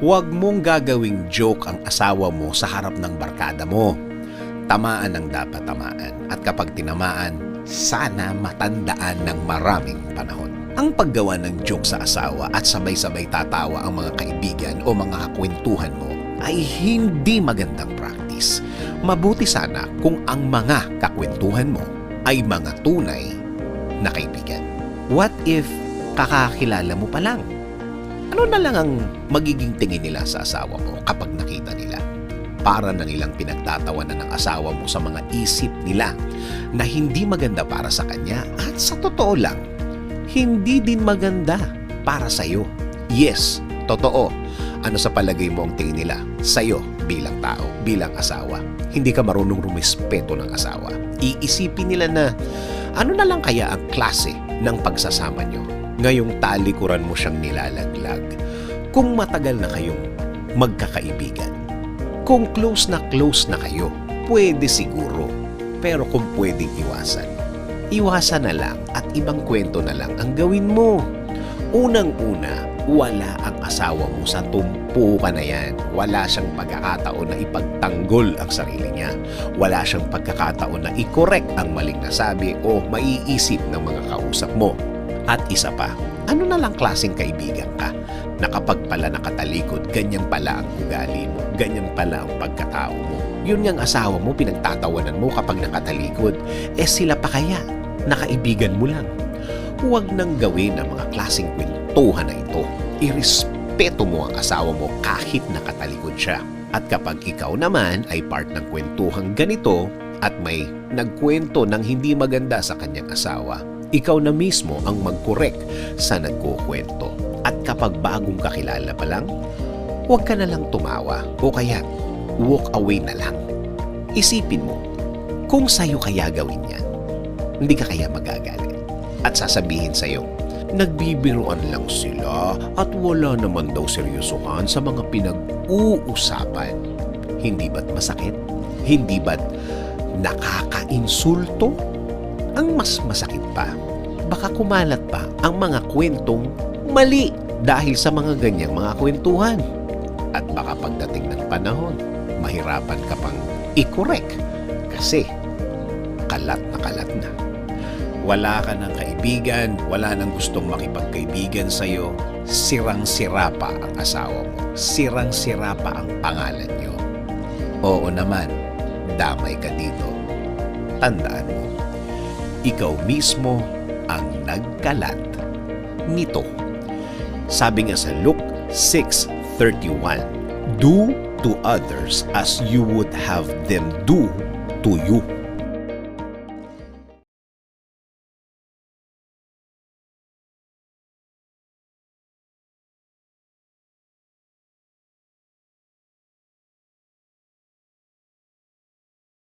Huwag mong gagawing joke ang asawa mo sa harap ng barkada mo. Tamaan ang dapat tamaan. At kapag tinamaan, sana matandaan ng maraming panahon. Ang paggawa ng joke sa asawa at sabay-sabay tatawa ang mga kaibigan o mga kakwentuhan mo ay hindi magandang practice. Mabuti sana kung ang mga kakwentuhan mo ay mga tunay na kaibigan. What if kakakilala mo pa lang? Ano na lang ang magiging tingin nila sa asawa mo kapag nakita nila? Para na nilang pinagtatawanan ng asawa mo sa mga isip nila na hindi maganda para sa kanya at sa totoo lang, hindi din maganda para sa'yo. Yes, totoo. Ano sa palagay mo ang tingin nila sa'yo bilang tao, bilang asawa? Hindi ka marunong rumispeto ng asawa. Iisipin nila na ano na lang kaya ang klase ng pagsasama nyo? Ngayong talikuran mo siyang nilalaglag. Kung matagal na kayong magkakaibigan, kung close na kayo, pwede siguro. Pero kung pwedeng iwasan, iwasan na lang at ibang kwento na lang ang gawin mo. Unang-una, wala ang asawa mo sa tumpukan na yan. Wala siyang pagkakataon na ipagtanggol ang sarili niya. Wala siyang pagkakataon na i-correct ang maling nasabi o maiisip ng mga kausap mo. At isa pa, ano na lang klaseng kaibigan ka na kapag pala nakatalikod, ganyan pala ang ugali mo, ganyan pala ang pagkatao mo. Yun ngang asawa mo, pinagtatawanan mo kapag nakatalikod. Sila pa kaya? Nakaibigan mo lang. Huwag nang gawin ang mga klaseng kwentuhan na ito. Irespeto mo ang asawa mo kahit nakatalikod siya. At kapag ikaw naman ay part ng kwentuhang ganito at may nagkwento ng hindi maganda sa kanyang asawa, ikaw na mismo ang mag-correct sa nagkukwento. At kapag bagong kakilala pa lang, huwag ka na lang tumawa o kaya walk away na lang. Isipin mo, kung sa'yo kaya gawin yan, hindi ka kaya magagalit. At sasabihin sa'yo, nagbibiruan lang sila at wala naman daw seryosohan sa mga pinag-uusapan. Hindi ba't masakit? Hindi ba't nakaka-insulto? Ang mas masakit pa, baka kumalat pa ang mga kwentong mali dahil sa mga ganyang mga kwentuhan. At baka pagdating ng panahon, mahirapan ka pang i-correct kasi kalat na. Wala ka ng kaibigan, wala nang gustong makipagkaibigan sa'yo, sirang-sira pa ang asawa mo, sirang-sira pa ang pangalan nyo. Oo naman, damay ka dito. Tandaan mo, ikaw mismo ang nagkalat nito. Sabi nga sa Luke 6:31, do to others as you would have them do to you.